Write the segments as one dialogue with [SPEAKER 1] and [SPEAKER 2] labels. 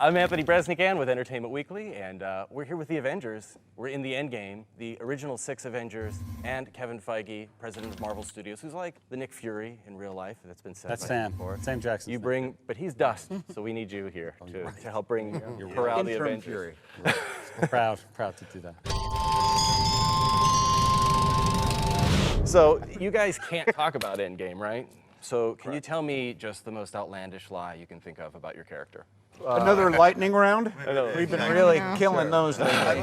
[SPEAKER 1] I'm Anthony Bresnikan with Entertainment Weekly, and we're here with the Avengers. We're in the Endgame, the original 6 Avengers, and Kevin Feige, president of Marvel Studios, who's like the Nick Fury in real life. That's been said.
[SPEAKER 2] That's
[SPEAKER 1] by
[SPEAKER 2] Sam.
[SPEAKER 1] before.
[SPEAKER 2] Sam Jackson.
[SPEAKER 1] You bring, but he's dust, so we need you here to help bring morale the Avengers.
[SPEAKER 3] Fury.
[SPEAKER 2] Proud to do that.
[SPEAKER 1] So you guys can't talk about Endgame, right? So can you tell me just the most outlandish lie you can think of about your character?
[SPEAKER 3] Another lightning round?
[SPEAKER 4] We've been really killing those lately.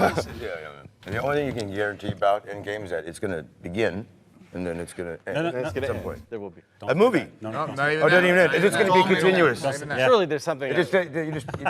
[SPEAKER 5] And the only thing you can guarantee about Endgame is that it's going to begin, and then it's going to end at some point.
[SPEAKER 1] There will be.
[SPEAKER 5] A movie.
[SPEAKER 3] No,
[SPEAKER 5] It doesn't even end. It's just going to be continuous.
[SPEAKER 1] Surely there's something.
[SPEAKER 5] You just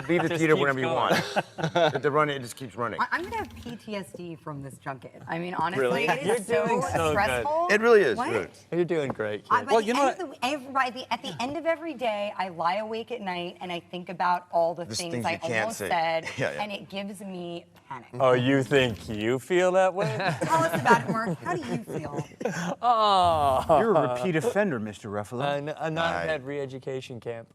[SPEAKER 5] leave the theater whenever you want. It just keeps running.
[SPEAKER 6] I'm gonna have PTSD from this junket. I mean, honestly,
[SPEAKER 1] Really?
[SPEAKER 6] it is so stressful.
[SPEAKER 5] It really is.
[SPEAKER 6] What?
[SPEAKER 5] Really.
[SPEAKER 4] You're doing great.
[SPEAKER 6] Well, you know what? At the end of every day, I lie awake at night and I think about all the things I almost said, and it gives me panic.
[SPEAKER 4] Oh, you think you feel that way?
[SPEAKER 6] Tell us about it, Mark. How do you feel?
[SPEAKER 4] Oh.
[SPEAKER 3] You're a repeat offender, Mr. Ruffalo.
[SPEAKER 4] I'm not at re-education camp.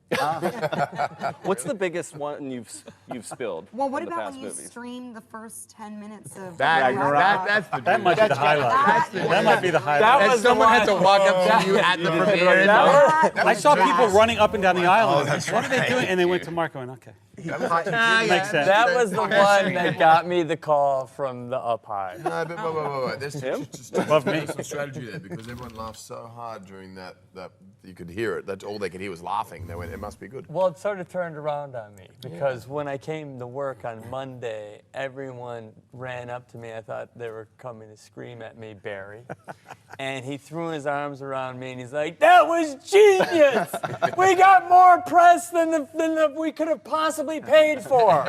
[SPEAKER 1] What's the biggest one you've spilled?
[SPEAKER 6] Well, what
[SPEAKER 1] in the
[SPEAKER 6] about
[SPEAKER 1] past
[SPEAKER 6] when you
[SPEAKER 1] movies?
[SPEAKER 6] stream the first 10 minutes of
[SPEAKER 3] That
[SPEAKER 2] That might be the highlight. That might be the highlight.
[SPEAKER 4] And someone had to walk up to you at the premiere.
[SPEAKER 2] I saw people running up and down the aisle. What are they doing? And they went to Mark going, okay. Makes sense.
[SPEAKER 4] That was the one that got me the call from the up high.
[SPEAKER 7] No, but wait. There's just
[SPEAKER 2] Above me.
[SPEAKER 7] some strategy there because everyone laughed so hard during that you could hear it. That's all they could hear was laughing. They went, it must be good.
[SPEAKER 4] Well, it sort of turned around on me because when I came to work on Monday, everyone ran up to me. I thought they were coming to scream at me, Barry. And he threw his arms around me and he's like, "That was genius! We got more press than we could have possibly paid for."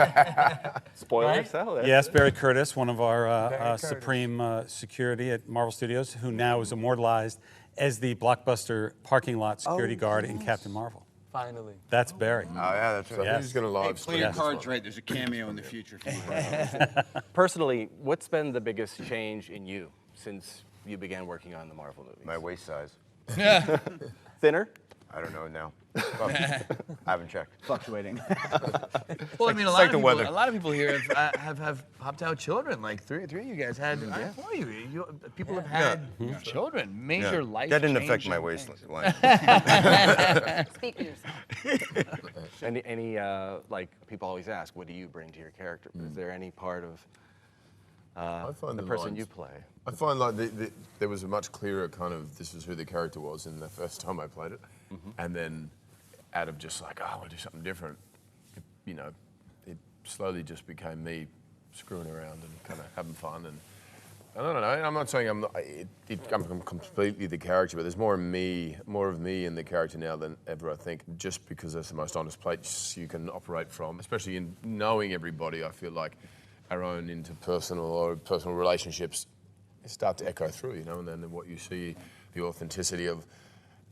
[SPEAKER 1] Spoilers?
[SPEAKER 4] Right?
[SPEAKER 2] Yes, Barry Curtis, one of our supreme security at Marvel Studios, who now is immortalized as the blockbuster parking lot security guard in Captain Marvel.
[SPEAKER 4] Finally.
[SPEAKER 2] That's Barry.
[SPEAKER 5] Oh, yeah, that's right.
[SPEAKER 7] Who's going to live
[SPEAKER 8] Play your cards right. There's a cameo in the future.
[SPEAKER 1] Personally, what's been the biggest change in you since you began working on the Marvel movies?
[SPEAKER 5] My waist size.
[SPEAKER 1] Thinner?
[SPEAKER 5] I don't know now. I haven't checked.
[SPEAKER 3] Fluctuating.
[SPEAKER 8] Well, I mean,
[SPEAKER 5] like the weather.
[SPEAKER 8] a lot of people here have popped out children. Like three of you guys had. People have had children. Major life.
[SPEAKER 5] That didn't affect my
[SPEAKER 8] things.
[SPEAKER 5] waistline.
[SPEAKER 6] Speak for yourself.
[SPEAKER 1] Any like people always ask, what do you bring to your character? Is there any part of the person you play?
[SPEAKER 7] I find like there was a much clearer kind of this is who the character was in the first time I played it, and then out of just like I want to do something different, it slowly just became me screwing around and kind of having fun and I don't know. I'm not saying I'm completely the character, but there's more of me in the character now than ever. I think just because that's the most honest place you can operate from, especially in knowing everybody. I feel like our own interpersonal or personal relationships start to echo through, and then what you see, the authenticity of,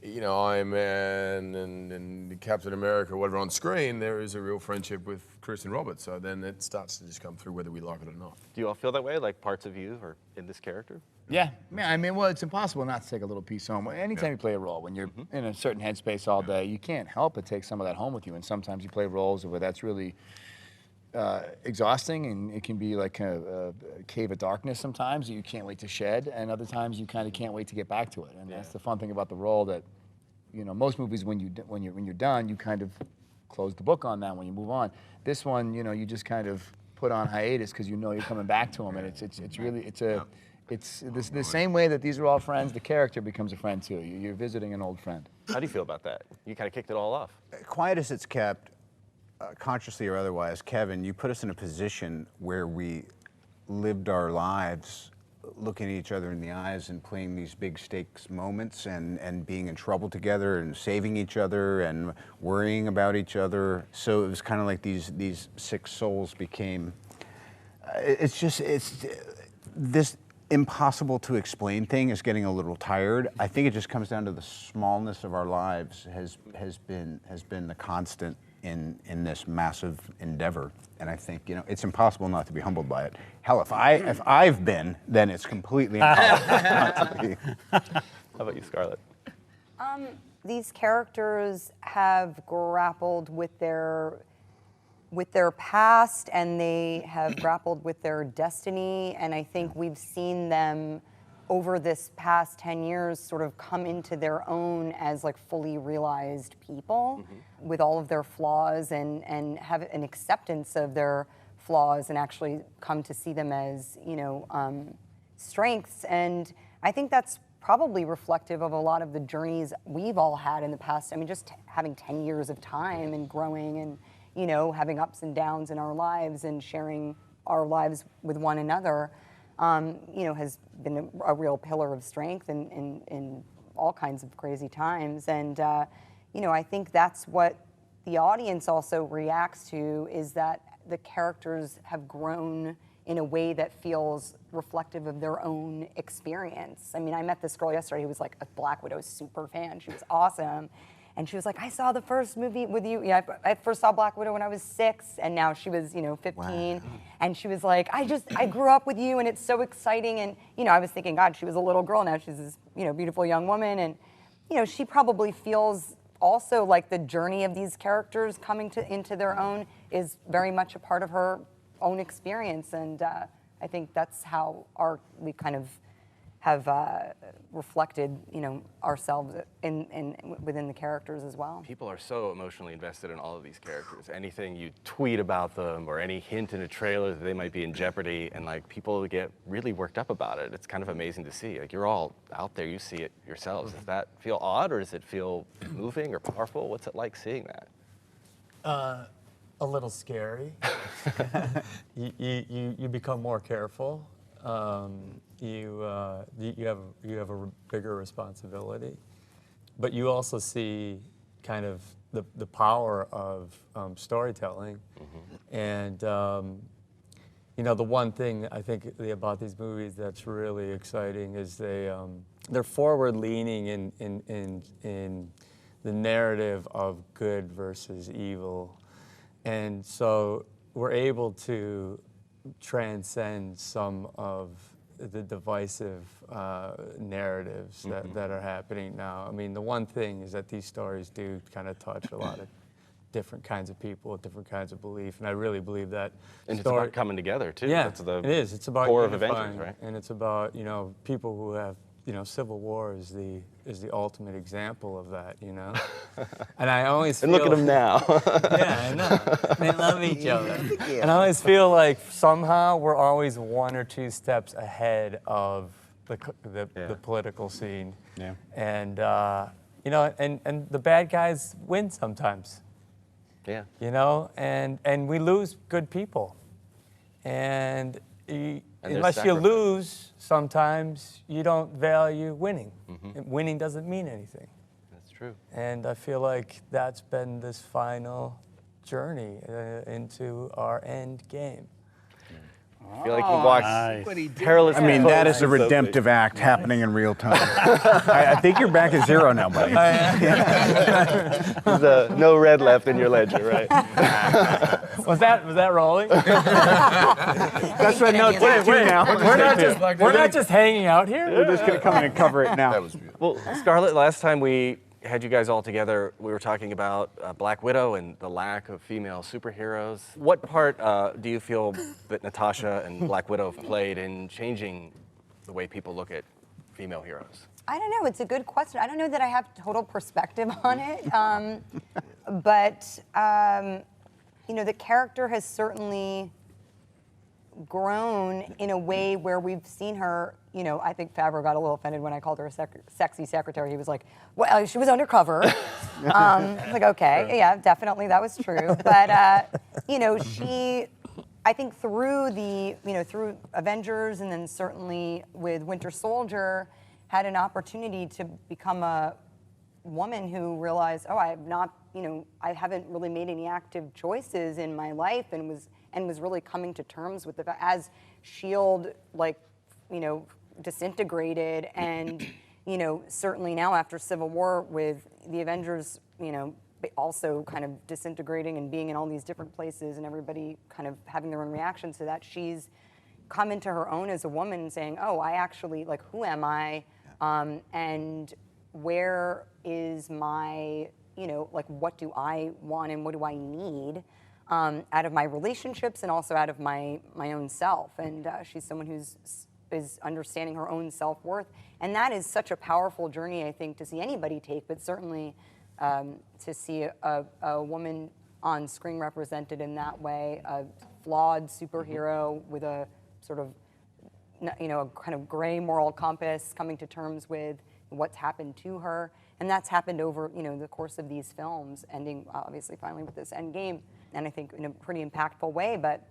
[SPEAKER 7] Iron Man and Captain America, whatever on screen, there is a real friendship with Chris and Robert. So then it starts to just come through whether we like it or not.
[SPEAKER 1] Do you all feel that way? Like parts of you are in this character?
[SPEAKER 8] Yeah, I mean, well, it's impossible not to take a little piece home. Anytime you play a role, when you're in a certain headspace all day, you can't help but take some of that home with you. And sometimes you play roles where that's really exhausting, and it can be like a cave of darkness sometimes that you can't wait to shed, and other times you kind of can't wait to get back to it. And that's the fun thing about the role that, most movies when you're done, you kind of close the book on that when you move on. This one, you just kind of put on hiatus because you're coming back to them, and it's the same way that these are all friends. The character becomes a friend too. You're visiting an old friend.
[SPEAKER 1] How do you feel about that? You kind of kicked it all off.
[SPEAKER 3] Quiet as it's kept, consciously or otherwise, Kevin, you put us in a position where we lived our lives looking at each other in the eyes and playing these big stakes moments and being in trouble together and saving each other and worrying about each other. So it was kind of like these 6 souls became, this impossible to explain thing is getting a little tired. I think it just comes down to the smallness of our lives has been the constant in this massive endeavor, and I think it's impossible not to be humbled by it. Hell, if I've been, then it's completely impossible not to be.
[SPEAKER 1] How about you, Scarlett?
[SPEAKER 6] These characters have grappled with their with their past, and they have grappled with their destiny. And I think we've seen them over this past 10 years sort of come into their own as like fully realized people with all of their flaws, and have an acceptance of their flaws, and actually come to see them as, you know, strengths. And I think that's probably reflective of a lot of the journeys we've all had in the past. I mean, just having 10 years of time and growing, and, you know, having ups and downs in our lives and sharing our lives with one another, you know, has been a real pillar of strength in all kinds of crazy times. And, you know, I think that's what the audience also reacts to, is that the characters have grown in a way that feels reflective of their own experience. I mean, I met this girl yesterday who was like a Black Widow super fan. She was awesome. And she was like, I saw the first movie with you. Yeah, I first saw Black Widow when I was 6, and now she was, you know, 15. Wow. And she was like, I grew up with you, and it's so exciting. And, you know, I was thinking, God, she was a little girl. Now she's this, you know, beautiful young woman. And, you know, she probably feels also like the journey of these characters coming into their own is very much a part of her own experience. And I think that's how we kind of have reflected, you know, ourselves within the characters as well.
[SPEAKER 1] People are so emotionally invested in all of these characters. Anything you tweet about them, or any hint in a trailer that they might be in jeopardy, and like people get really worked up about it. It's kind of amazing to see. Like, you're all out there, you see it yourselves. Does that feel odd, or does it feel moving or powerful? What's it like seeing that?
[SPEAKER 4] A little scary. You become more careful. You have a bigger responsibility, but you also see kind of the power of storytelling. And you know, the one thing I think about these movies that's really exciting is they're forward leaning in the narrative of good versus evil. And so we're able to transcend some of the divisive narratives that are happening now. I mean, the one thing is that these stories do kind of touch a lot of different kinds of people with different kinds of belief, and I really believe that.
[SPEAKER 1] And it's about coming together too.
[SPEAKER 4] Yeah,
[SPEAKER 1] That's the
[SPEAKER 4] it is. It's about
[SPEAKER 1] core of
[SPEAKER 4] unifying,
[SPEAKER 1] Avengers, right?
[SPEAKER 4] And it's about, you know, people who have, you know, Civil War is the ultimate example of that, you know. And I always
[SPEAKER 1] and look at them now.
[SPEAKER 4] Yeah, I know. They love each other. And I always feel like somehow we're always 1 or 2 steps ahead of the political scene.
[SPEAKER 2] Yeah.
[SPEAKER 4] And you know, and the bad guys win sometimes.
[SPEAKER 1] Yeah.
[SPEAKER 4] You know, and we lose good people. And unless you lose, sometimes you don't value winning. Winning doesn't mean anything.
[SPEAKER 1] That's true.
[SPEAKER 4] And I feel like that's been this final journey into our end game.
[SPEAKER 1] I feel like we watched perilous.
[SPEAKER 3] I mean, that is a redemptive act happening in real time. I think you're back at 0 now, buddy.
[SPEAKER 1] There's no red left in your ledger, right?
[SPEAKER 4] Was that rolling?
[SPEAKER 3] That's what note take 2 now.
[SPEAKER 4] We're not just hanging out here.
[SPEAKER 3] We're just going to come in and cover it now.
[SPEAKER 7] That was beautiful.
[SPEAKER 1] Well, Scarlett, last time we had you guys all together, we were talking about Black Widow and the lack of female superheroes. What part do you feel that Natasha and Black Widow have played in changing the way people look at female heroes?
[SPEAKER 6] I don't know. It's a good question. I don't know that I have total perspective on it. But, you know, the character has certainly grown in a way where we've seen her, you know, I think Favreau got a little offended when I called her a sexy secretary. He was like, well, she was undercover. I was like, okay, yeah, definitely, that was true. But, you know, I think through through Avengers, and then certainly with Winter Soldier, had an opportunity to become a woman who realized, oh, I haven't really made any active choices in my life, and was really coming to terms with as S.H.I.E.L.D. Disintegrated, and certainly now after Civil War with the Avengers, also kind of disintegrating and being in all these different places, and everybody kind of having their own reactions to that, she's come into her own as a woman, saying, oh, I actually, who am I, and where is my, what do I want and what do I need? out of my relationships and also out of my own self. And she's someone is understanding her own self-worth. And that is such a powerful journey, I think, to see anybody take, but certainly to see a woman on screen represented in that way, a flawed superhero with a sort of, a kind of gray moral compass, coming to terms with what's happened to her. And that's happened over, the course of these films, ending obviously finally with this Endgame, and I think in a pretty impactful way. But,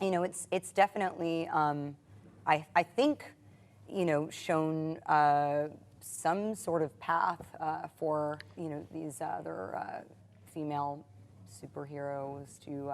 [SPEAKER 6] it's definitely, I think, shown some sort of path for, these other female superheroes to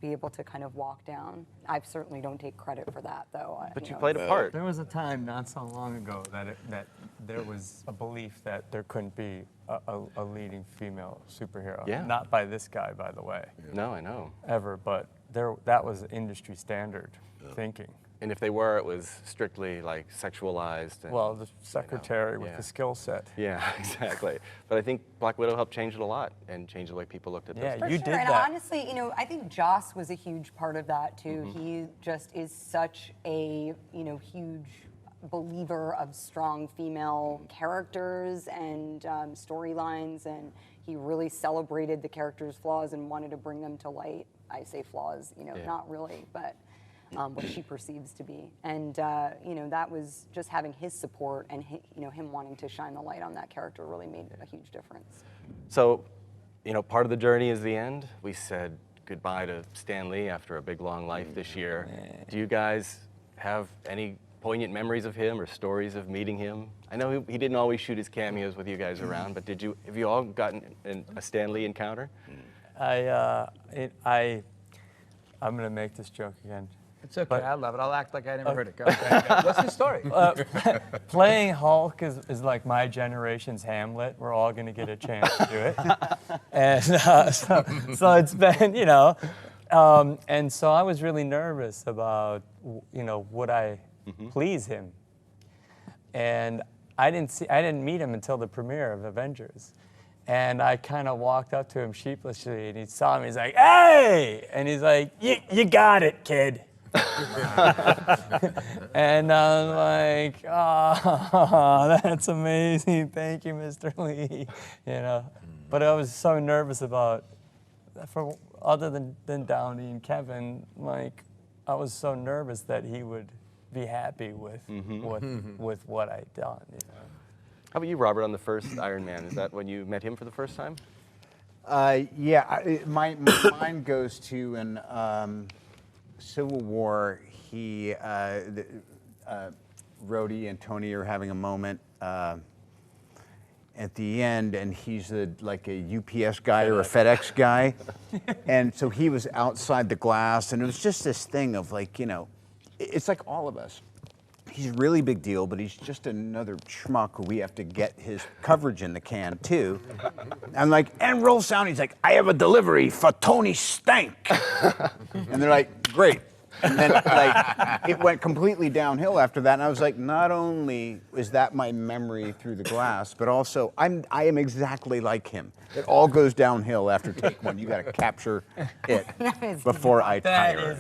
[SPEAKER 6] be able to kind of walk down. I certainly don't take credit for that, though.
[SPEAKER 1] But you played a part.
[SPEAKER 4] There was a time not so long ago that there was a belief that there couldn't be a leading female superhero.
[SPEAKER 1] Yeah.
[SPEAKER 4] Not by this guy, by the way.
[SPEAKER 1] No, I know.
[SPEAKER 4] Ever, but that was industry standard thinking.
[SPEAKER 1] And if they were, it was strictly like sexualized. And,
[SPEAKER 4] Well, the secretary with
[SPEAKER 1] yeah.
[SPEAKER 4] the skill set.
[SPEAKER 1] Yeah, exactly. But I think Black Widow helped change it a lot and change the way people looked at
[SPEAKER 4] Yeah,
[SPEAKER 1] this.
[SPEAKER 6] For
[SPEAKER 4] you
[SPEAKER 6] sure.
[SPEAKER 4] did
[SPEAKER 6] And
[SPEAKER 4] that.
[SPEAKER 6] honestly, I think Joss was a huge part of that too. He just is such a, huge believer of strong female characters and storylines, and he really celebrated the characters' flaws and wanted to bring them to light. I say flaws, not really, but what she perceives to be. And, that was just having his support and, him wanting to shine the light on that character really made a huge difference.
[SPEAKER 1] So, part of the journey is the end. We said goodbye to Stan Lee after a big, long life this year. Do you guys have any poignant memories of him or stories of meeting him? I know he didn't always shoot his cameos with you guys around, but have you all gotten a Stan Lee encounter?
[SPEAKER 4] I'm going to make this joke again.
[SPEAKER 8] It's okay. I love it. I'll act like I never heard it. Go.
[SPEAKER 4] What's the story? Playing Hulk is like my generation's Hamlet. We're all going to get a chance to do it. And so it's been, and so I was really nervous about, would I please him? And I didn't meet him until the premiere of Avengers. And I kind of walked up to him sheepishly, and he saw me. He's like, "Hey!" And he's like, "You got it, kid." And I'm like, "Oh, that's amazing! Thank you, Mr. Lee." But I was so nervous about, other than Downey and Kevin, like, I was so nervous that he would be happy with what I'd done.
[SPEAKER 1] How about you, Robert, on the first Iron Man? Is that when you met him for the first time?
[SPEAKER 3] Yeah, my mind goes to in Civil War. Rhodey and Tony are having a moment at the end, and he's like a UPS guy or a FedEx guy, and so he was outside the glass, and it was just this thing of like, it's like all of us. He's a really big deal, but he's just another schmuck who we have to get his coverage in the can, too. I'm like, and roll sound. He's like, I have a delivery for Tony Stank. And they're like, great. And then, it went completely downhill after that. And I was like, not only is that my memory through the glass, but also I am exactly like him. It all goes downhill after take one. You got to capture it before I tire.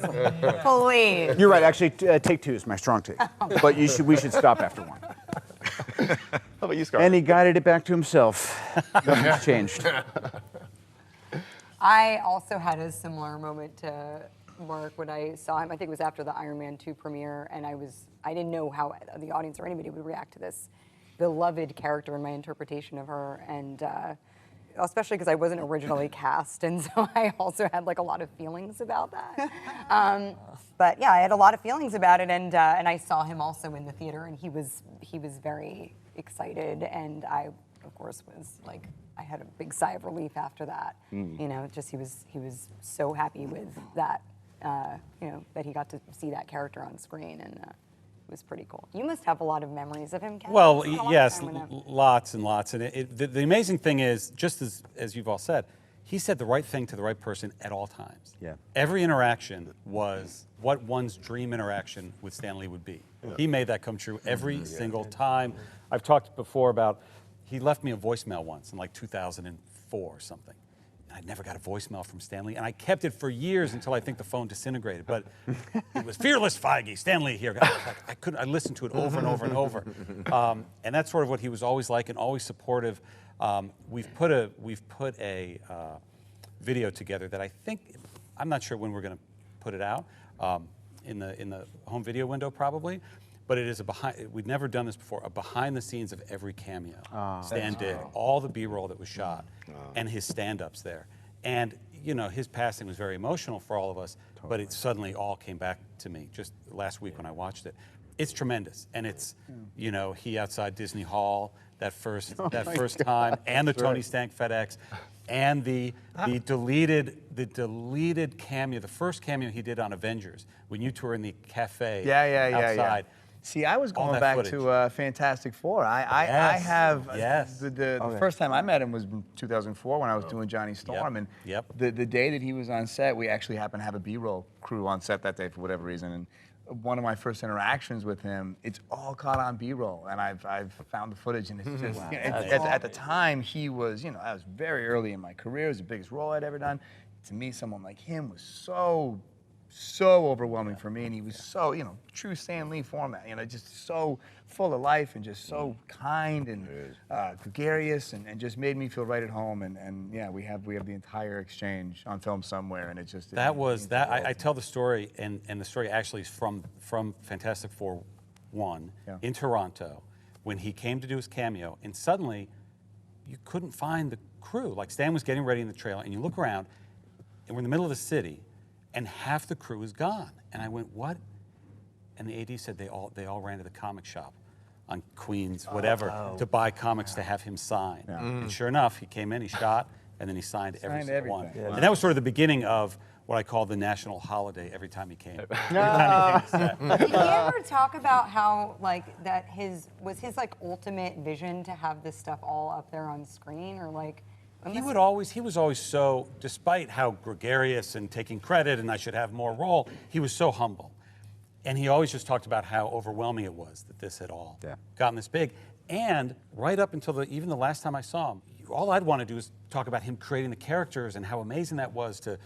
[SPEAKER 6] Please.
[SPEAKER 3] You're right. Actually, take two is my strong take. But we should stop after one.
[SPEAKER 1] How about you, Scarlett?
[SPEAKER 3] And he guided it back to himself. Nothing's changed.
[SPEAKER 6] I also had a similar moment to Mark when I saw him. I think it was after the Iron Man 2 premiere, and I didn't know how the audience or anybody would react to this beloved character in my interpretation of her, and especially because I wasn't originally cast, and so I also had like a lot of feelings about that. But yeah, I had a lot of feelings about it, and I saw him also in the theater, and he was very excited, and I, of course, was like, I had a big sigh of relief after that. Just he was so happy with that. That he got to see that character on screen, and it was pretty cool. You must have a lot of memories of him, Kevin.
[SPEAKER 2] Well, yes, lots and lots. And the amazing thing is, just as you've all said, he said the right thing to the right person at all times.
[SPEAKER 3] Yeah.
[SPEAKER 2] Every interaction was what one's dream interaction with Stan Lee would be. Yeah. He made that come true every single time. I've talked before about, he left me a voicemail once in like 2004 or something. I never got a voicemail from Stan Lee, and I kept it for years until I think the phone disintegrated. But it was fearless Feige, Stan Lee here. I listened to it over and over and over, and that's sort of what he was always like, and always supportive. We've put a video together that I think, I'm not sure when we're going to put it out, in the home video window probably. But it is we'd never done this before, a behind the scenes of every cameo. Stan did, all the B-roll that was shot, and his stand-ups there. And, you know, his passing was very emotional for all of us, but it suddenly all came back to me just last week when I watched it. It's tremendous, and it's, you know, he outside Disney Hall, that first time, and the Tony Stank FedEx, and the deleted cameo, the first cameo he did on Avengers, when you two were in the cafe outside.
[SPEAKER 8] See, I was going back to Fantastic Four. I have the first time I met him was in 2004 when I was doing Johnny Storm, and the day that he was on set, we actually happened to have a B-roll crew on set that day for whatever reason, and one of my first interactions with him, it's all caught on B-roll, and I've found the footage, and it's just at the time he was, you know, I was very early in my career. It was the biggest role I'd ever done. To me, someone like him was so overwhelming for me, and he was so, you know, true Stan Lee format, you know, just so full of life and just so kind and gregarious, and just made me feel right at home. And yeah, we have the entire exchange on film somewhere, and it just
[SPEAKER 2] I tell the story, and the story actually is from Fantastic Four 1 in Toronto, when he came to do his cameo, and suddenly you couldn't find the crew. Like, Stan was getting ready in the trailer, and you look around, and we're in the middle of the city, and half the crew is gone. And I went, what? And the AD said they all ran to the comic shop on Queens, whatever, to buy comics to have him sign. And sure enough, he came in, he shot, and then he signed every single one. And that was sort of the beginning of what I call the national holiday every time he came. Did he
[SPEAKER 6] ever talk about how, like, that was his like ultimate vision to have this stuff all up there on screen, or like? He was always so, despite how gregarious and taking credit and I should have more role, he was so humble. And he always just talked about how overwhelming it was that this had all gotten this big. And right up until even the last time I saw him, all I'd want to do is talk about him creating the characters and how amazing that was to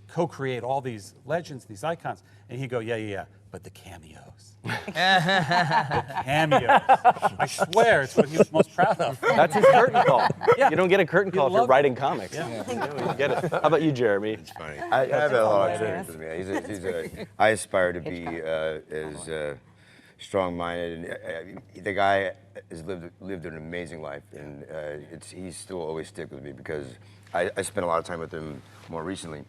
[SPEAKER 6] co-create all these legends, these icons. And he'd go, yeah, but the cameos. The cameos. I swear, it's what he was most proud of.
[SPEAKER 1] That's his curtain call. You don't get a curtain call if you're writing comics. You get it. How about you, Jeremy?
[SPEAKER 5] It's funny. I have a lot of experience with him. I aspire to be as strong-minded. And, the guy has lived an amazing life, and he's still always stick with me because I spent a lot of time with him more recently.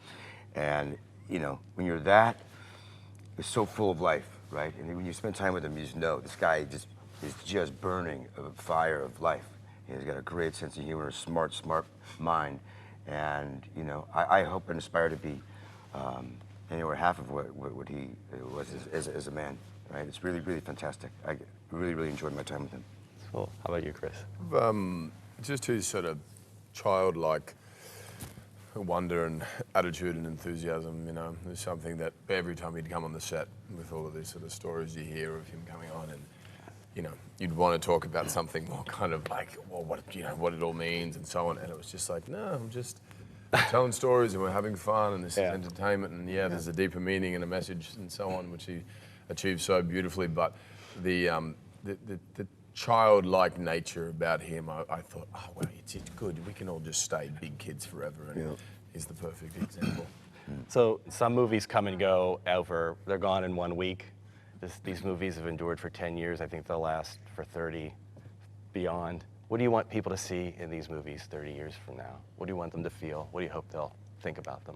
[SPEAKER 5] And, you know, when you're that, it's so full of life, right? And when you spend time with him, you just know this guy is just burning a fire of life. He's got a great sense of humor, a smart mind, and you know, I hope and aspire to be anywhere half of what he was as a man. Right? It's really, really fantastic. I really enjoyed my time with him.
[SPEAKER 1] Cool. How about you, Chris?
[SPEAKER 7] Just his sort of childlike wonder and attitude and enthusiasm, you know, is something that every time he'd come on the set with all of these sort of stories you hear of him coming on, and you know, you'd want to talk about something more kind of like, well, what it all means and so on, and it was just like, no, I'm just telling stories and we're having fun and this is entertainment, and there's a deeper meaning and a message and so on, which he achieved so beautifully. But the childlike nature about him, I thought, oh, well, it's good. We can all just stay big kids forever, and he's the perfect example.
[SPEAKER 1] So some movies come and go over, they're gone in 1 week. These movies have endured for 10 years. I think they'll last for 30, beyond. What do you want people to see in these movies 30 years from now? What do you want them to feel? What do you hope they'll think about them?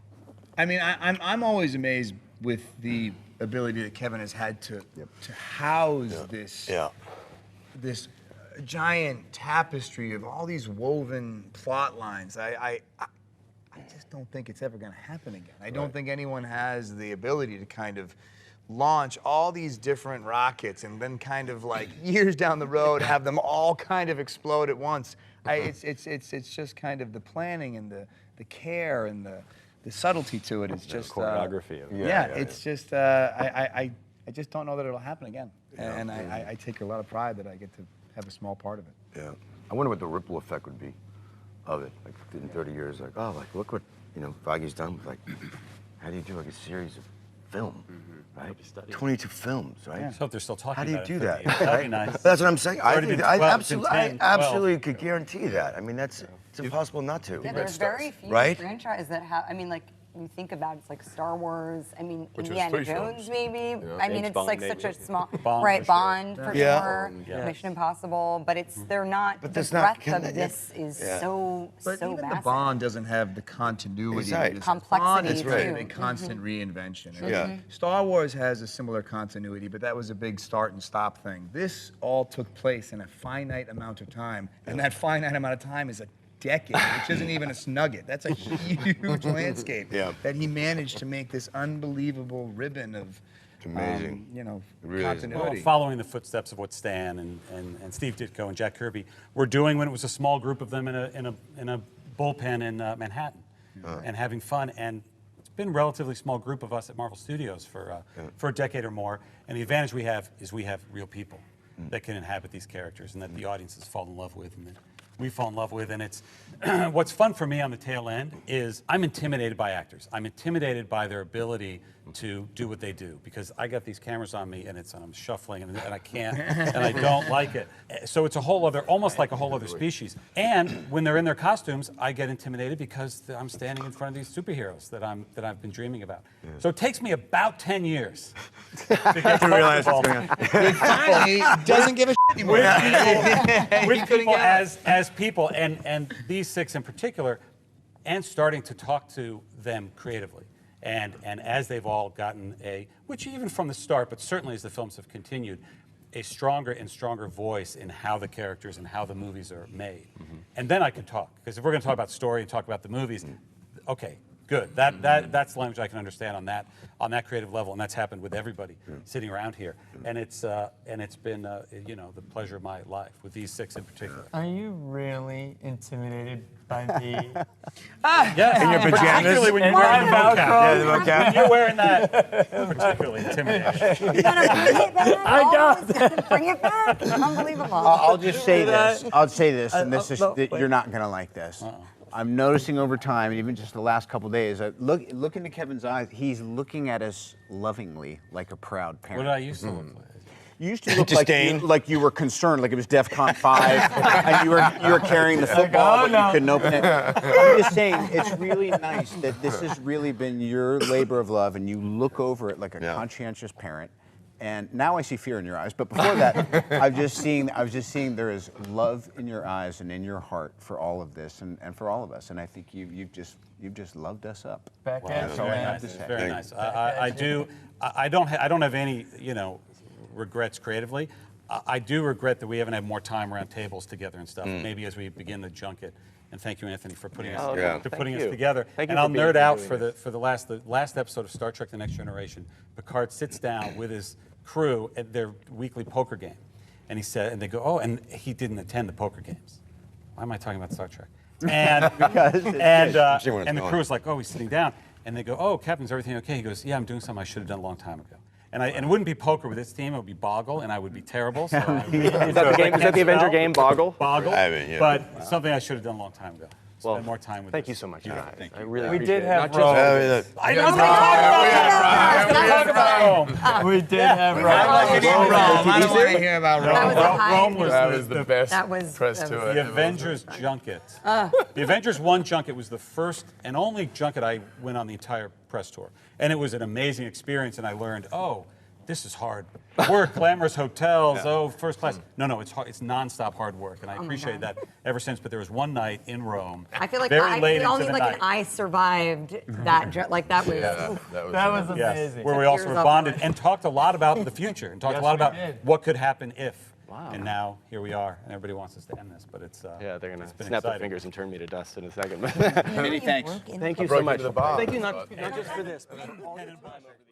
[SPEAKER 8] I mean, I'm always amazed with the ability that Kevin has had to house this giant tapestry of all these woven plot lines. I just don't think it's ever going to happen again. I don't think anyone has the ability to kind of launch all these different rockets and then kind of like years down the road have them all kind of explode at once. It's just kind of the planning and the care and the subtlety to it. It's just
[SPEAKER 1] choreography.
[SPEAKER 8] It's just I just don't know that it'll happen again. And I take a lot of pride that I get to have a small part of it.
[SPEAKER 5] Yeah. I wonder what the ripple effect would be of it. Like in 30 years, like, oh, like look what Feige's done with like, how do you do like a series of film, right? 22 films, right?
[SPEAKER 2] I hope they're still talking
[SPEAKER 5] How do you
[SPEAKER 2] about
[SPEAKER 5] do
[SPEAKER 2] it.
[SPEAKER 5] that?
[SPEAKER 2] That'd be nice.
[SPEAKER 5] That's what I'm saying. I
[SPEAKER 2] already
[SPEAKER 5] think
[SPEAKER 2] been
[SPEAKER 5] I
[SPEAKER 2] 12, it's been
[SPEAKER 5] absolutely,
[SPEAKER 2] 10,
[SPEAKER 5] I absolutely could guarantee that. I mean, it's impossible not to.
[SPEAKER 6] Yeah, there's very few
[SPEAKER 5] right?
[SPEAKER 6] franchises that have. I mean, like you think about it, it's like Star Wars. I mean,
[SPEAKER 7] Which was
[SPEAKER 6] Indiana
[SPEAKER 7] 3
[SPEAKER 6] Jones,
[SPEAKER 7] films.
[SPEAKER 6] maybe.
[SPEAKER 7] Yeah.
[SPEAKER 6] I mean,
[SPEAKER 1] James
[SPEAKER 6] it's
[SPEAKER 1] Bond,
[SPEAKER 6] like
[SPEAKER 1] maybe.
[SPEAKER 6] such a small
[SPEAKER 2] Bond,
[SPEAKER 6] right
[SPEAKER 2] for sure.
[SPEAKER 6] Bond for
[SPEAKER 5] Yeah.
[SPEAKER 6] sure.
[SPEAKER 2] Yes.
[SPEAKER 6] Mission Impossible, but it's they're not.
[SPEAKER 5] But
[SPEAKER 6] the
[SPEAKER 5] that's not-
[SPEAKER 6] breadth of
[SPEAKER 5] yeah.
[SPEAKER 6] this is
[SPEAKER 5] Yeah.
[SPEAKER 6] so
[SPEAKER 8] But
[SPEAKER 6] so
[SPEAKER 8] even
[SPEAKER 6] massive.
[SPEAKER 8] the Bond doesn't have the continuity.
[SPEAKER 5] That's right.
[SPEAKER 8] Bond
[SPEAKER 6] Complexity,
[SPEAKER 8] is kind of
[SPEAKER 6] too.
[SPEAKER 8] a constant reinvention.
[SPEAKER 5] Yeah.
[SPEAKER 6] Mm-hmm.
[SPEAKER 8] Star Wars has a similar continuity, but that was a big start and stop thing. This all took place in a finite amount of time, and that finite amount of time is a decade, which isn't even a snugget. That's a huge landscape
[SPEAKER 5] Yeah.
[SPEAKER 8] that he managed to make this unbelievable ribbon of,
[SPEAKER 5] amazing. Really is.
[SPEAKER 8] continuity.
[SPEAKER 2] Well, following the footsteps of what Stan and Steve Ditko and Jack Kirby were doing when it was a small group of them in a bullpen in Manhattan, and having fun. And it's been a relatively small group of us at Marvel Studios for a decade or more. And the advantage we have is we have real people that can inhabit these characters and that the audiences fall in love with and that we fall in love with. And it's what's fun for me on the tail end is I'm intimidated by actors. I'm intimidated by their ability to do what they do because I got these cameras on me and I'm shuffling and I can't and I don't like it. So it's a whole other, almost like a whole other species. And when they're in their costumes, I get intimidated because I'm standing in front of these superheroes that I've been dreaming about. So it takes me about 10 years to get comfortable
[SPEAKER 8] Finally, doesn't give a shit anymore.
[SPEAKER 2] with people as people, and these 6 in particular, and starting to talk to them creatively. And as they've all gotten which even from the start, but certainly as the films have continued, a stronger and stronger voice in how the characters and how the movies are made. And then I can talk, because if we're going to talk about story and talk about the movies, okay, good. That's language I can understand on that creative level, and that's happened with everybody sitting around here. And it's been the pleasure of my life with these 6 in particular.
[SPEAKER 4] Are you really intimidated by me?
[SPEAKER 2] Yes, in your pajamas, particularly when you're wearing the mocap.
[SPEAKER 5] Yeah, the mocap.
[SPEAKER 2] When you're wearing that, particularly intimidating.
[SPEAKER 6] You gotta bring it back.
[SPEAKER 4] I got
[SPEAKER 6] it. Bring it back. Unbelievable.
[SPEAKER 3] I'll just say this.
[SPEAKER 4] that?
[SPEAKER 3] I'll say this, and this is
[SPEAKER 4] no,
[SPEAKER 3] that
[SPEAKER 4] wait.
[SPEAKER 3] you're not going to like this. I'm noticing over time, and even just the last couple days, look into Kevin's eyes. He's looking at us lovingly, like a proud
[SPEAKER 2] What
[SPEAKER 3] parent.
[SPEAKER 2] did I used to look like?
[SPEAKER 3] You used to look
[SPEAKER 5] Disdain.
[SPEAKER 3] like you were concerned, like it was DEFCON 5, and you were carrying the football, but you couldn't open it. I'm just saying, it's really nice that this has really been your labor of love, and you look over it like a conscientious parent. And now I see fear in your eyes, but before that, I was just seeing there is love in your eyes and in your heart for all of this and for all of us. And I think you've just loved us up.
[SPEAKER 4] Back at
[SPEAKER 3] That's
[SPEAKER 4] you,
[SPEAKER 3] all I
[SPEAKER 4] man.
[SPEAKER 3] have to
[SPEAKER 2] It's
[SPEAKER 3] say.
[SPEAKER 2] very nice. I don't have any regrets creatively. I do regret that we haven't had more time around tables together and stuff. Maybe as we begin the junket. And thank you, Anthony, for putting us
[SPEAKER 5] Yeah.
[SPEAKER 2] putting us
[SPEAKER 1] you.
[SPEAKER 2] together.
[SPEAKER 1] Thank you
[SPEAKER 2] And
[SPEAKER 1] for
[SPEAKER 2] I'll
[SPEAKER 1] being
[SPEAKER 2] nerd
[SPEAKER 1] here
[SPEAKER 2] out
[SPEAKER 1] doing
[SPEAKER 2] for the last episode of Star Trek: The Next Generation. Picard sits down with his crew at their weekly poker game, and they go, oh, and he didn't attend the poker games. Why am I talking about Star Trek? And and the crew's like, oh, he's sitting down, and they go, oh, Captain, is everything okay? He goes, yeah, I'm doing something I should have done a long time ago. And it wouldn't be poker with this team; it would be Boggle, and I would be terrible. So
[SPEAKER 1] Is that the game? Is that the Avenger game, Boggle?
[SPEAKER 2] Boggle,
[SPEAKER 5] I mean, yeah.
[SPEAKER 2] but something I should have done a long time ago. Spend more time with.
[SPEAKER 1] Thank
[SPEAKER 2] this.
[SPEAKER 1] you so much,
[SPEAKER 2] Yeah,
[SPEAKER 1] guys.
[SPEAKER 2] thank
[SPEAKER 1] I
[SPEAKER 2] you.
[SPEAKER 1] really
[SPEAKER 4] We
[SPEAKER 1] appreciate
[SPEAKER 4] did
[SPEAKER 1] it.
[SPEAKER 4] have
[SPEAKER 1] Not just-
[SPEAKER 4] Rome.
[SPEAKER 2] I know. Talk about Rome.
[SPEAKER 4] We did have
[SPEAKER 6] We
[SPEAKER 4] Rome.
[SPEAKER 6] were all
[SPEAKER 8] I don't want to hear about
[SPEAKER 6] That was
[SPEAKER 8] Rome.
[SPEAKER 6] a high.
[SPEAKER 2] Rome was
[SPEAKER 7] That was the best
[SPEAKER 6] That was-
[SPEAKER 7] press
[SPEAKER 6] that was-
[SPEAKER 7] tour.
[SPEAKER 2] The Avengers junket. The Avengers 1 junket was the first and only junket I went on the entire press tour. And it was an amazing experience, and I learned, oh, this is hard work, glamorous hotels, first class. No, it's hard, it's nonstop hard work, and I appreciated that ever since. But there was one night in Rome,
[SPEAKER 6] I feel like
[SPEAKER 2] very late
[SPEAKER 6] only
[SPEAKER 2] into the
[SPEAKER 6] like
[SPEAKER 2] night.
[SPEAKER 6] an I survived that. Like that was.
[SPEAKER 4] That was
[SPEAKER 2] Yes,
[SPEAKER 4] amazing.
[SPEAKER 2] where we
[SPEAKER 6] Took
[SPEAKER 2] also
[SPEAKER 6] years
[SPEAKER 2] were
[SPEAKER 6] off
[SPEAKER 2] bonded
[SPEAKER 6] work.
[SPEAKER 2] and talked a lot about the future and talked a lot
[SPEAKER 4] we
[SPEAKER 2] about
[SPEAKER 4] did.
[SPEAKER 2] what could happen if.
[SPEAKER 1] Wow.
[SPEAKER 2] And now here we are, and everybody wants us to end this, but it's
[SPEAKER 1] Yeah, they're gonna
[SPEAKER 2] it's been
[SPEAKER 1] snap their
[SPEAKER 2] exciting.
[SPEAKER 1] fingers and turn me to dust in a second.
[SPEAKER 3] Many thanks.
[SPEAKER 1] Thank you
[SPEAKER 7] broke
[SPEAKER 1] so much.
[SPEAKER 7] into the bar.
[SPEAKER 1] Thank you not just for this, but all your time over the